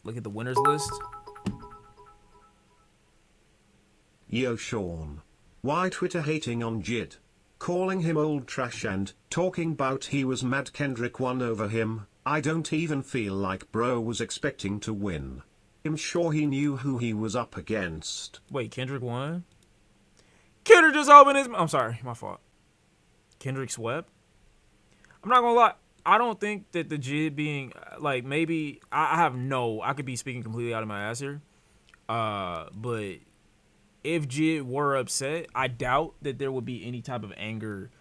Look at the winners list. Yo Shawn. Why Twitter hating on Jid? Calling him old trash and talking about he was mad Kendrick won over him. I don't even feel like bro was expecting to win. I'm sure he knew who he was up against. Wait, Kendrick won? Kendrick just opened his... I'm sorry, my fault. Kendrick swept? I'm not gonna lie. I don't think that the Jid being... Like, maybe... I could be speaking completely out of my ass here. But if Jid were upset, I doubt that there would be any type of anger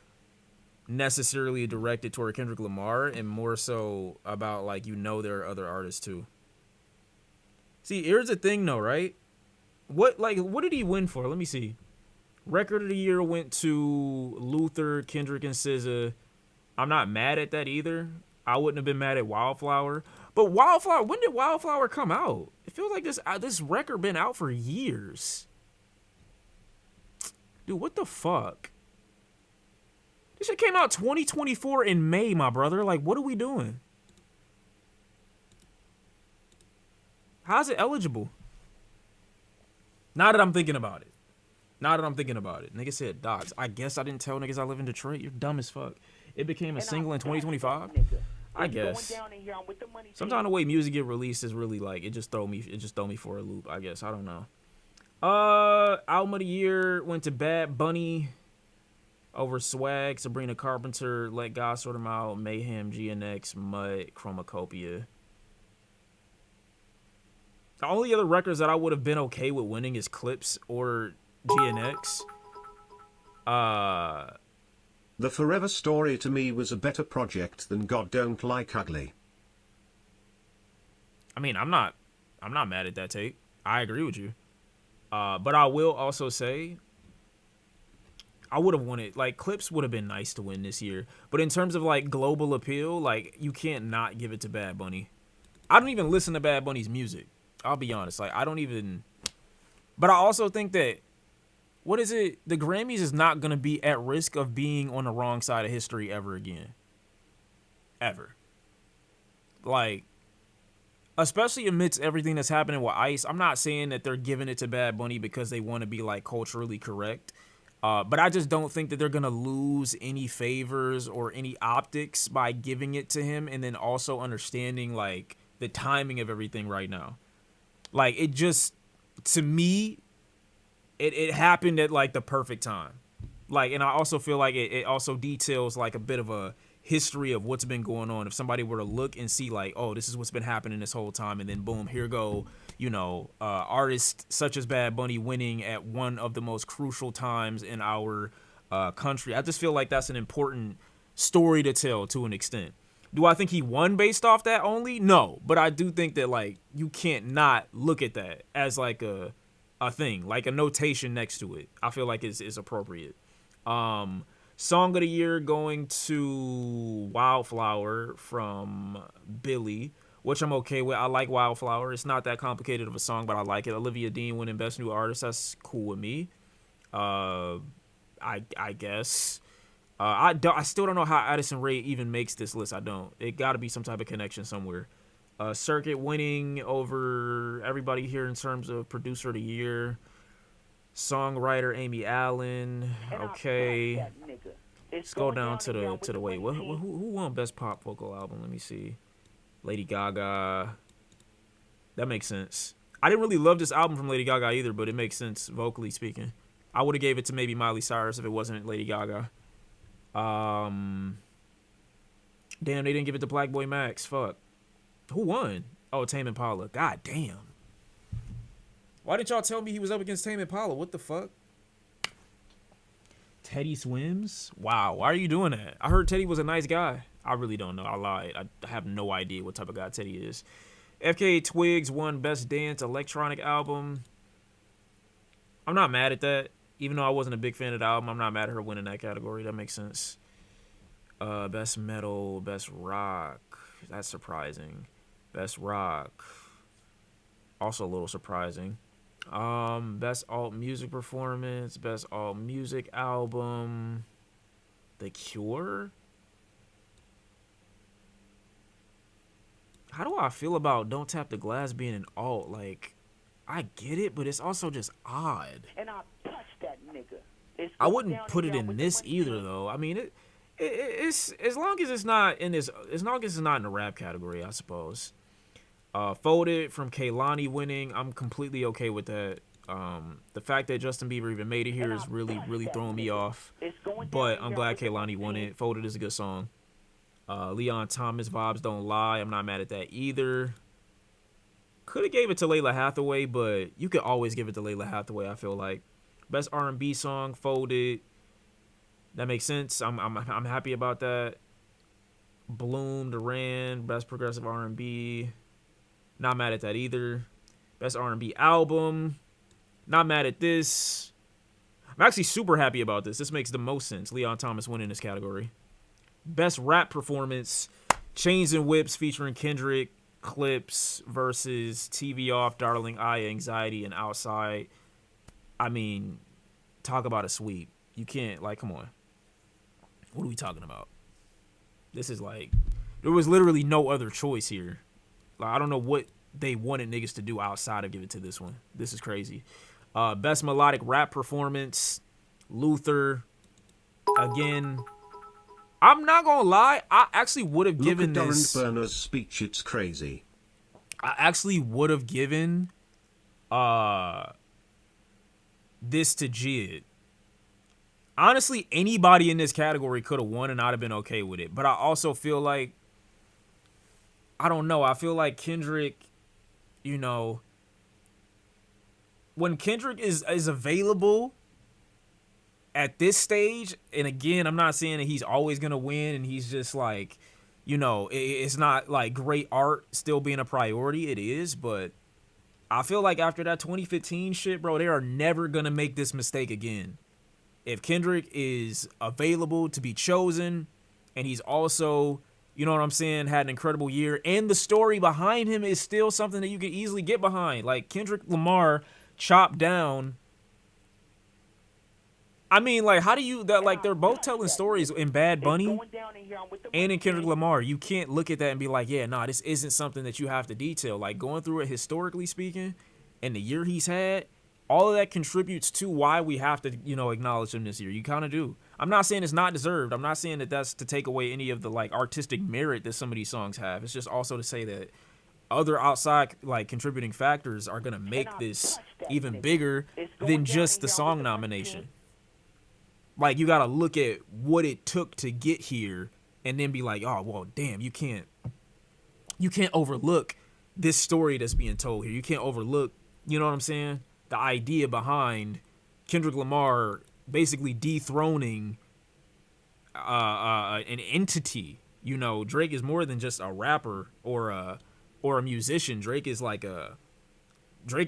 necessarily directed toward Kendrick Lamar, and more so about, like, there are other artists too. See, here's the thing though, right? What did he win for? Let me see. Record of the year went to Luther, Kendrick, and SZA. I'm not mad at that either. I wouldn't have been mad at Wildflower. But Wildflower, when did Wildflower come out? It feels like this record been out for years. Dude, what the fuck? This shit came out 2024 in May, my brother. Like, what are we doing? How's it eligible? Now that I'm thinking about it. Nigga said docs. I guess I didn't tell niggas I live in Detroit. You're dumb as fuck. It became a single in 2025? I guess. Sometimes the way music get released is really like, it just throw me for a loop, I guess. I don't know. Album of the year went to Bad Bunny over Swag, Sabrina Carpenter, Let God Sort 'Em Out, Mayhem, GNX, Mud, Chromacopia. The only other records that I would have been okay with winning is Clips or GNX. The Forever Story to me was a better project than God Don't Like Ugly. I mean, I'm not mad at that take. I agree with you. But I will also say I would have wanted, like, Clips would have been nice to win this year. But in terms of, like, global appeal, like, you can't not give it to Bad Bunny. I don't even listen to Bad Bunny's music. I'll be honest. Like, I don't even... But I also think that, what is it? The Grammys is not going to be at risk of being on the wrong side of history ever again. Ever. Like, especially amidst everything that's happening with ICE, I'm not saying that they're giving it to Bad Bunny because they want to be, like, culturally correct. But I just don't think that they're going to lose any favors or any optics by giving it to him, and then also understanding, like, the timing of everything right now. Like, it just, to me, it happened at, like, the perfect time. Like, and I also feel like it also details, like, a bit of a history of what's been going on. If somebody were to look and see, like, oh, this is what's been happening this whole time, and then boom, here go, artists such as Bad Bunny winning at one of the most crucial times in our country. I just feel like that's an important story to tell to an extent. Do I think he won based off that only? No, but I do think that, like, you can't not look at that as, like, a thing, like a notation next to it. I feel like is appropriate. Song of the year going to Wildflower from Billy, which I'm okay with. I like Wildflower. It's not that complicated of a song, but I like it. Olivia Dean winning Best New Artist. That's cool with me. I guess. I still don't know how Addison Rae even makes this list. I don't. It got to be some type of connection somewhere. Circuit winning over everybody here in terms of producer of the year. Songwriter Amy Allen. Okay. Let's go down to the wait. Who won Best Pop Vocal Album? Let me see. Lady Gaga. That makes sense. I didn't really love this album from Lady Gaga either, but it makes sense vocally speaking. I would have gave it to maybe Miley Cyrus if it wasn't Lady Gaga. Damn, they didn't give it to Black Boy Max. Fuck. Who won? Oh, Tame Impala. God damn. Why didn't y'all tell me he was up against Tame Impala? What the fuck? Teddy Swims? Wow, why are you doing that? I heard Teddy was a nice guy. I really don't know. I lied. I have no idea what type of guy Teddy is. FKA Twigs won Best Dance Electronic Album. I'm not mad at that. Even though I wasn't a big fan of the album, I'm not mad at her winning that category. That makes sense. Best Metal, Best Rock. That's surprising. Best Rock. Also a little surprising. Best Alt Music Performance, Best Alt Music Album, The Cure. how do I feel about Don't Tap the Glass being an alt? Like, I get it, but it's also just odd. And I touch that nigga. It's I going wouldn't down put in it here in with the this money either team. though. I mean, it's as long as it's not in this, as long as it's not in the rap category, I suppose. Folded from Kaylani winning, I'm completely okay with that. The fact that Justin Bieber even made it here is really, really throwing me off. It's going down But in I'm here glad with the money Kaylani won team. it. Folded is a good song. Leon Thomas vibes don't lie. I'm not mad at that either. Could have gave it to Layla Hathaway, but you could always give it to Layla Hathaway. I feel like best R&B song, Folded. That makes sense. I'm happy about that. Bloom, Duran, best progressive R&B. Not mad at that either. Best R&B album. Not mad at this. I'm actually super happy about this. This makes the most sense. Leon Thomas winning this category. Best rap performance. Chains and Whips featuring Kendrick. Clips versus TV Off, Darling I, Anxiety, and Outside. I mean, talk about a sweep. You can't, like, come on. What are we talking about? This is like, there was literally no other choice here. Like, I don't know what they wanted niggas to do outside of give it to this one. This is crazy. Best melodic rap performance, Luther. Again, I'm not gonna lie. I actually would have given Look at this. Darren Burner's speech. It's crazy. I actually would have given this to Jid. Honestly, anybody in this category could have won and I'd have been okay with it. But I also feel like, I don't know. I feel like Kendrick, you know, when Kendrick is available at this stage, and again, I'm not saying that he's always going to win and he's just like, you know, it's not like great art still being a priority. It is, but I feel like after that 2015 shit, bro, they are never going to make this mistake again. If Kendrick is available to be chosen and he's also, you know what I'm saying, had an incredible year and the story behind him is still something that you can easily get behind. Like Kendrick Lamar chopped down. I mean, like, how do you, that, like, they're both telling stories in Bad Bunny and in Kendrick Lamar. You can't look at that and be like, yeah, nah, this isn't something that you have to detail. Like, going through it historically speaking and the year he's had, all of that contributes to why we have to, you know, acknowledge him this year. You kind of do. I'm not saying it's not deserved. I'm not saying that that's to take away any of the, like, artistic merit that some of these songs have. It's just also to say that other outside, like, contributing factors are going to make this even bigger than just the song nomination. Like, you got to look at what it took to get here and then be like, oh, well, damn, you can't overlook this story that's being told here. You can't overlook, you know what I'm saying, the idea behind Kendrick Lamar basically dethroning an entity. You know, Drake is more than just a rapper or a musician. Drake is like a I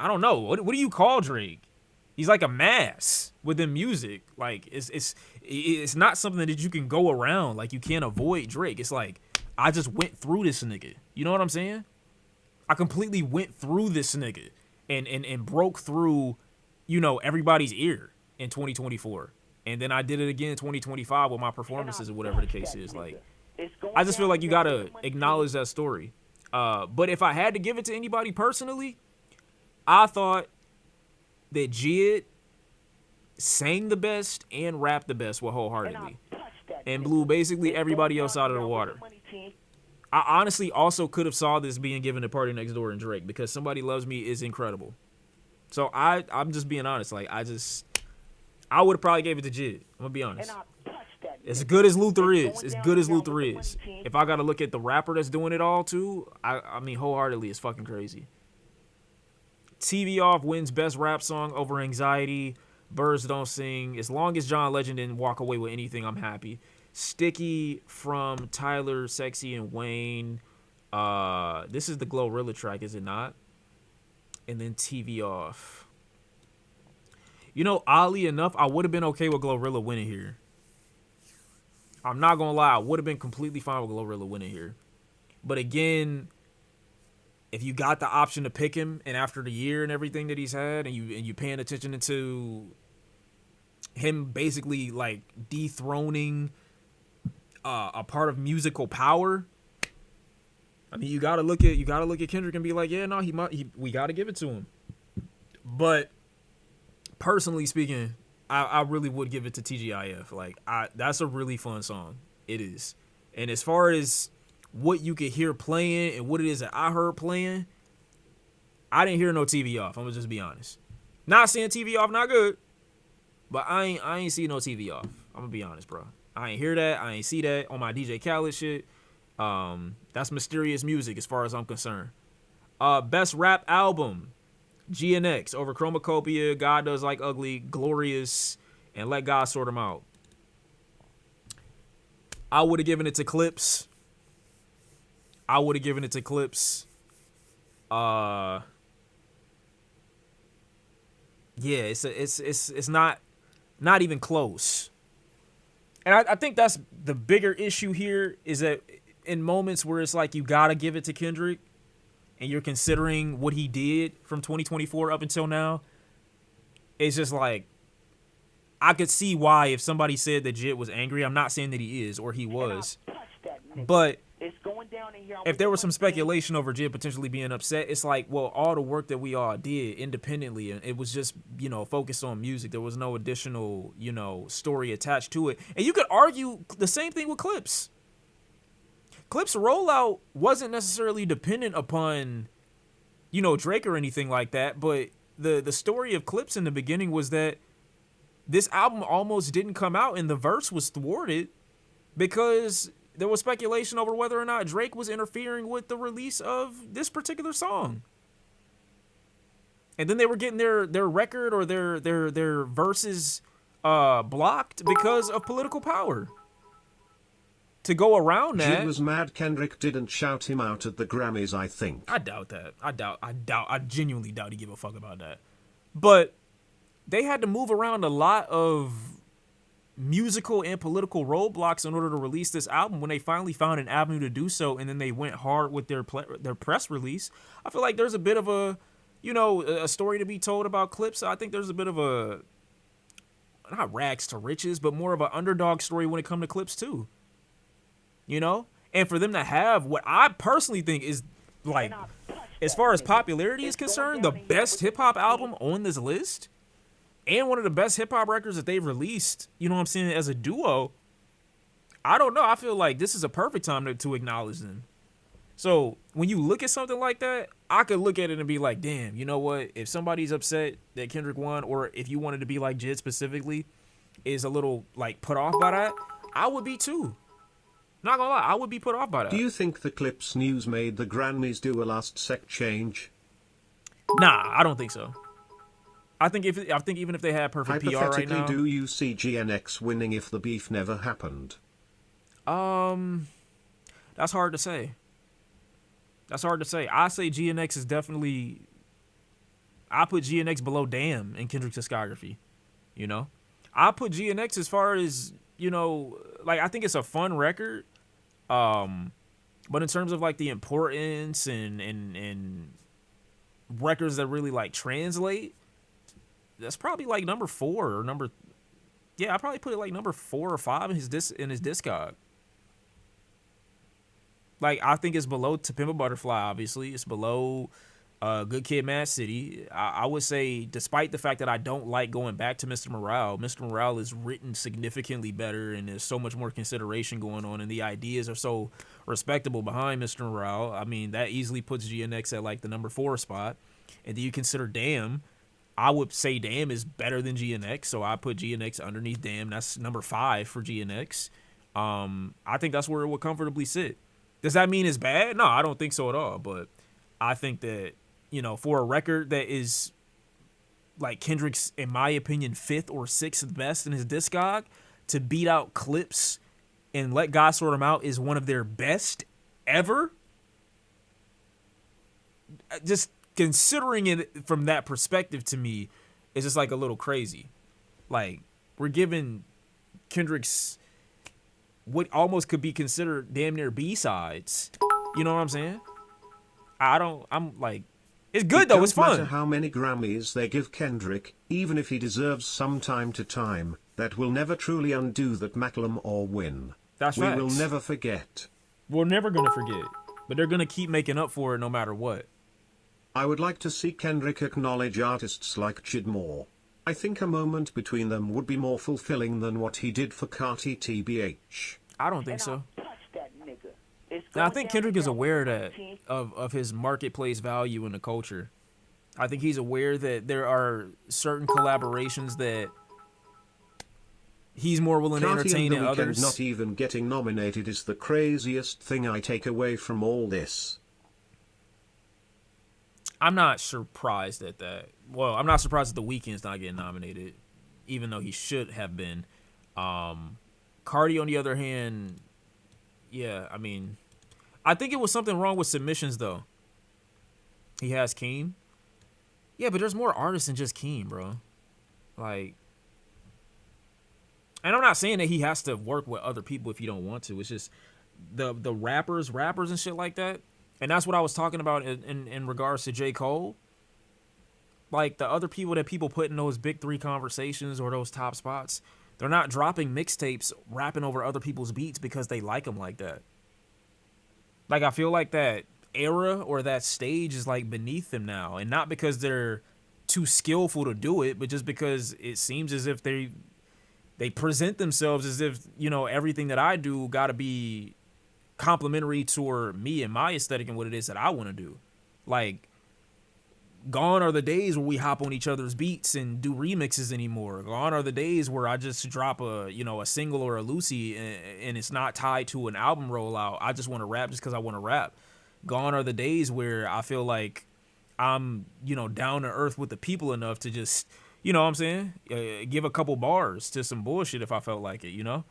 don't know. What do you call Drake? He's like a mass within music. Like it's not something that you can go around. Like you can't avoid Drake. It's like I just went through this nigga. You know what I'm saying? I completely went through this nigga and broke through, you know, everybody's ear in 2024. And then I did it again in 2025 with my performances or whatever the case is. Like I just feel like you gotta acknowledge that story. But if I had to give it to anybody personally, I thought that Jid sang the best and rapped the best with Wholeheartedly and blew basically everybody else out of the water. I honestly also could have saw this being given to Party Next Door and Drake because Somebody Loves Me is incredible. So I'm just being honest. Like I would have probably gave it to Jid. I'm gonna be honest. As good as Luther is, if I gotta look at the rapper that's doing it all too, I mean Wholeheartedly is fucking crazy. TV Off wins Best Rap Song over Anxiety. Birds Don't Sing. As long as John Legend didn't walk away with anything, I'm happy. Sticky from Tyler, Sexy, and Wayne. This is the Glorilla track, is it not? And then TV Off. You know, oddly enough, I would have been okay with Glorilla winning here. I'm not going to lie. I would have been completely fine with Glorilla winning here. But again, if you got the option to pick him, and after the year and everything that he's had, and you paying attention to him basically like dethroning a part of musical power. I mean, you gotta look at Kendrick and be like, yeah, no, we gotta give it to him. But personally speaking, I really would give it to TGIF. Like, that's a really fun song. It is. And as far as what you could hear playing and what it is that I heard playing, I didn't hear no TV off. I'm gonna just be honest. Not saying TV off not good, but I ain't see no TV off. I'm gonna be honest, bro. I ain't hear that. I ain't see that on my DJ Khaled shit. That's mysterious music as far as I'm concerned. Best rap album, GNX over Chromacopia, God Does Like Ugly, Glorious, and Let God Sort 'Em Out. I would have given it to Clips. Yeah, it's not even close. And I think that's the bigger issue here, is that in moments where it's like you gotta give it to Kendrick and you're considering what he did from 2024 up until now, it's just like, I could see why if somebody said that Jit was angry. I'm not saying that he is or he was, but if there was some speculation over Jit potentially being upset, it's like, well, all the work that we all did independently, and it was just, focused on music. There was no additional, story attached to it. And you could argue the same thing with Clips. Clips' rollout wasn't necessarily dependent upon, Drake or anything like that, but the story of Clips in the beginning was that this album almost didn't come out and the verse was thwarted because there was speculation over whether or not Drake was interfering with the release of this particular song. And then they were getting their record or their verses blocked because of political power. To go around that, Jid was mad Kendrick didn't shout him out at the Grammys, I think. I doubt that. I genuinely doubt he give a fuck about that. But they had to move around a lot of musical and political roadblocks in order to release this album when they finally found an avenue to do so, and then they went hard with their press release. I feel like there's a bit of a story to be told about Clips. I think there's a bit of a, not rags to riches, but more of an underdog story when it comes to Clips too. And for them to have what I personally think is, like, as far as popularity is concerned, the best hip-hop album on this list, and one of the best hip-hop records that they've released, as a duo, I don't know. I feel like this is a perfect time to acknowledge them. So when you look at something like that, I could look at it and be like, damn, you know what? If somebody's upset that Kendrick won, or if you wanted to be like Jid specifically, is a little, like, put off by that, I would be too. Not gonna lie, I would be put off by that. Do you think the Clips news made the Grammys do a last sec change? Nah, I don't think so. I think even if they had perfect PR right now. Hypothetically, do you see GNX winning if the beef never happened? That's hard to say. I say GNX is definitely. I put GNX below Damn in Kendrick's discography. I put GNX as far as, like, I think it's a fun record. But in terms of, like, the importance and records that really, like, translate, that's probably like number 4 or number. Yeah, I probably put it like number 4 or 5 in his discog. Like, I think it's below To Pimp a Butterfly. Obviously, it's below Good Kid, Mad City. I would say, despite the fact that I don't like going back to Mr. Morale is written significantly better, and there's so much more consideration going on, and the ideas are so respectable behind Mr. Morale. I mean, that easily puts GNX at like the number 4 spot. And then you consider Damn. I would say Damn is better than GNX, so I put GNX underneath Damn. That's number 5 for GNX. I think that's where it would comfortably sit. Does that mean it's bad? No, I don't think so at all. But I think that, for a record that is, like, Kendrick's, in my opinion, 5th or 6th best in his discog, to beat out Clips and Let God Sort 'Em Out is one of their best ever. Just considering it from that perspective, to me, is just like a little crazy. Like, we're giving Kendrick's what almost could be considered damn near B-sides. You know what I'm saying? I'm like, it's good though, it's fun. No matter how many Grammys they give Kendrick, even if he deserves some time to time, that will never truly undo that Macklemore win. That's We facts. will never forget. We're never gonna forget, but they're gonna keep making up for it no matter what. I would like to see Kendrick acknowledge artists like Chid more. I think a moment between them would be more fulfilling than what he did for Carti TBH. I don't think so. Touch that nigga. It's Now, I going think down Kendrick is to aware that Jungle 19th. of his marketplace value in the culture. I think he's aware that there are certain collaborations that he's more willing to Carti entertain and The than Weeknd others. not even getting nominated is the craziest thing I take away from all this. I'm not surprised at that. Well, I'm not surprised that The Weeknd's not getting nominated, even though he should have been. Cardi, on the other hand, yeah, I mean, I think it was something wrong with submissions, though. He has Keem. Yeah, but there's more artists than just Keem, bro. Like, and I'm not saying that he has to work with other people if you don't want to. It's just the rappers and shit like that. And that's what I was talking about in regards to J. Cole. Like, the other people that people put in those big three conversations or those top spots, they're not dropping mixtapes rapping over other people's beats because they like them like that. Like, I feel like that era or that stage is like beneath them now, and not because they're too skillful to do it, but just because it seems as if they present themselves as if, you know, everything that I do got to be complimentary toward me and my aesthetic and what it is that I want to do. Like, gone are the days where we hop on each other's beats and do remixes anymore. Gone are the days where I just drop a single or a Lucy and it's not tied to an album rollout. I just want to rap just because I want to rap. Gone are the days where I feel like I'm, down to earth with the people enough to just, you know what I'm saying? Give a couple bars to some bullshit if I felt like it, you know?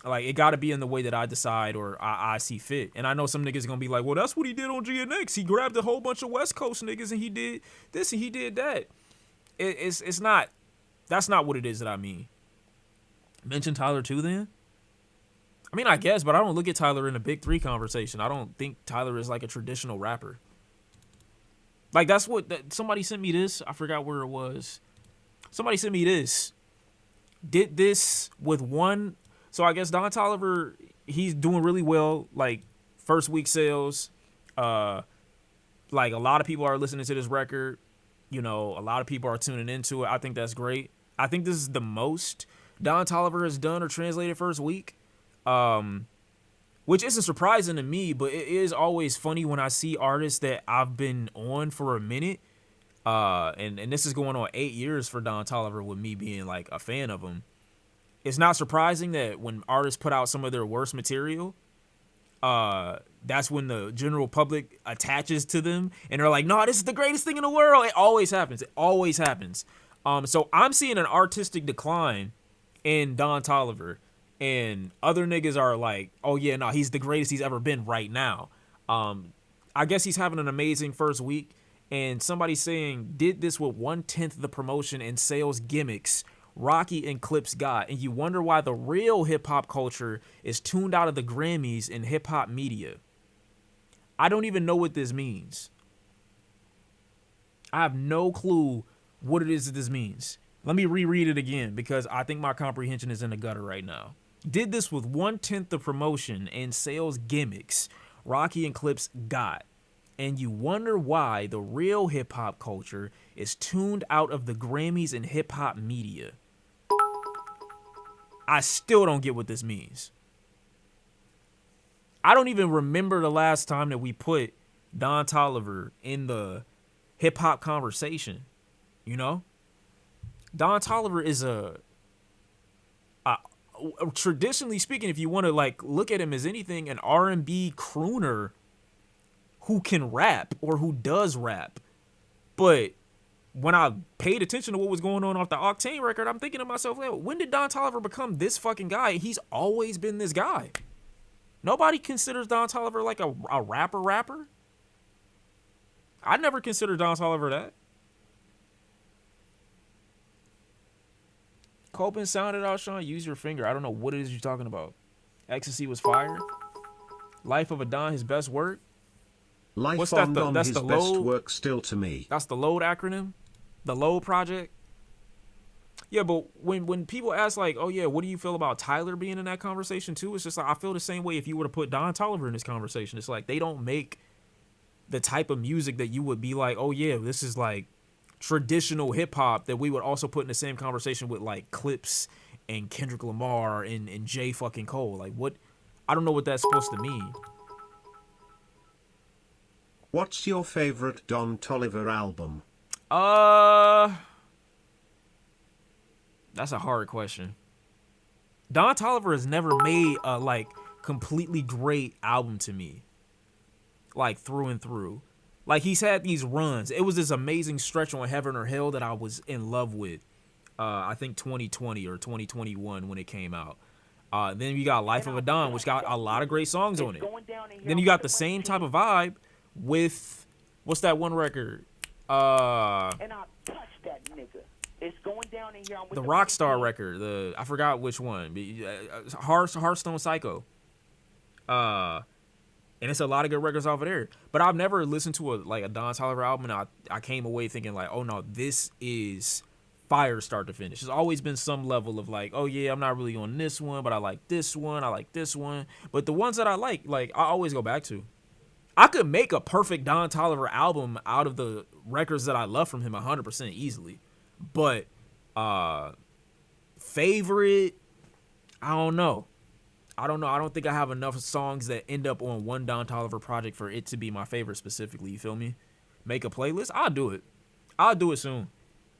Like, it got to be in the way that I decide or I see fit. And I know some niggas going to be like, well, that's what he did on GNX. He grabbed a whole bunch of West Coast niggas and he did this and he did that. It's not, that's not what it is that I mean. Mention Tyler too then? I mean, I guess, but I don't look at Tyler in a big three conversation. I don't think Tyler is like a traditional rapper. Like, that's what, somebody sent me this. I forgot where it was. Somebody sent me this. Did this with one. So I guess Don Toliver, he's doing really well. Like, first week sales. Like, a lot of people are listening to this record. A lot of people are tuning into it. I think that's great. I think this is the most Don Toliver has done or translated first week. Which isn't surprising to me, but it is always funny when I see artists that I've been on for a minute. And this is going on 8 years for Don Toliver with me being like a fan of him. It's not surprising that when artists put out some of their worst material, that's when the general public attaches to them and they're like, no, this is the greatest thing in the world. It always happens. It always happens. So I'm seeing an artistic decline in Don Toliver. And other niggas are like, oh, yeah, no, he's the greatest he's ever been right now. I guess he's having an amazing first week. And somebody's saying, did this with 1/10 the promotion and sales gimmicks Rocky and Clips got. And you wonder why the real hip-hop culture is tuned out of the Grammys and hip-hop media. I don't even know what this means. I have no clue what it is that this means. Let me reread it again because I think my comprehension is in the gutter right now. Did this with 1/10 the promotion and sales gimmicks Rocky and Clips got. And you wonder why the real hip-hop culture is tuned out of the Grammys and hip-hop media. I still don't get what this means. I don't even remember the last time that we put Don Toliver in the hip-hop conversation. Don Toliver is traditionally speaking, if you want to like look at him as anything, an R&B crooner who can rap or who does rap. But when I paid attention to what was going on off the Octane record, I'm thinking to myself, when did Don Toliver become this fucking guy? He's always been this guy. Nobody considers Don Toliver like a rapper. I never considered Don Toliver that. Copen sounded out, Shawn. Use your finger. I don't know what it is you're talking about. Ecstasy was fire. Life of a Don, his best work. Life What's that? on Don, That's his the best load? work still to me. That's the LOAD acronym? The LOAD project? Yeah, but when people ask like, oh yeah, what do you feel about Tyler being in that conversation too? It's just like I feel the same way if you were to put Don Toliver in this conversation. It's like they don't make the type of music that you would be like, oh yeah, this is like traditional hip hop that we would also put in the same conversation with like Clips and Kendrick Lamar and J fucking Cole. Like what? I don't know what that's supposed to mean. What's your favorite Don Toliver album? That's a hard question. Don Toliver has never made a like completely great album to me, like through and through. Like he's had these runs. It was this amazing stretch on Heaven or Hell that I was in love with. I think 2020 or 2021 when it came out. Then you got Life of a Don, which got a lot of great songs on it. Then you got the same type of vibe with what's that one record? And I touch that nigga. It's going down in here. I'm with The Rockstar record. I forgot which one. Hearthstone Psycho. And it's a lot of good records off of there. But I've never listened to a Don Toliver album, and I came away thinking like, oh no, this is fire start to finish. There's always been some level of like, oh yeah, I'm not really on this one, but I like this one. I like this one. But the ones that I like I always go back to. I could make a perfect Don Toliver album out of the records that I love from him 100% easily. But favorite, I don't know. I don't think I have enough songs that end up on one Don Toliver project for it to be my favorite specifically. You feel me? Make a playlist? I'll do it. I'll do it soon.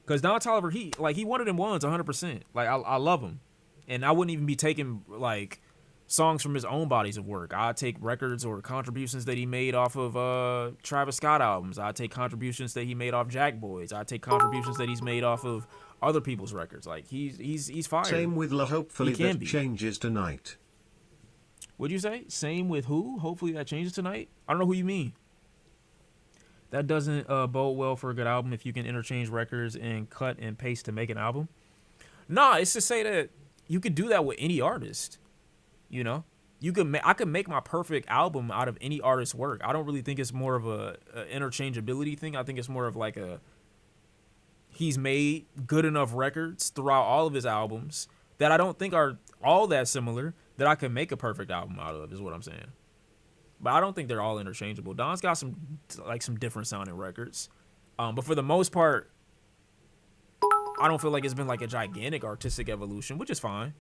Cause Don Toliver, he one of them ones 100%. Like I love him, and I wouldn't even be taking like songs from his own bodies of work. I'd take records or contributions that he made off of Travis Scott albums. I'd take contributions that he made off Jack Boys. I'd take contributions that he's made off of other people's records. Like he's fire. Same with La. Hopefully that be. changes tonight. What'd you say? Same with who? Hopefully that changes tonight? I don't know who you mean. That doesn't bode well for a good album if you can interchange records and cut and paste to make an album. Nah, it's to say that you could do that with any artist. You know? I could make my perfect album out of any artist's work. I don't really think it's more of a interchangeability thing. I think it's more of like he's made good enough records throughout all of his albums that I don't think are all that similar that I can make a perfect album out of, is what I'm saying. But I don't think they're all interchangeable. Don's got some different sounding records. But for the most part, I don't feel like it's been like a gigantic artistic evolution, which is fine.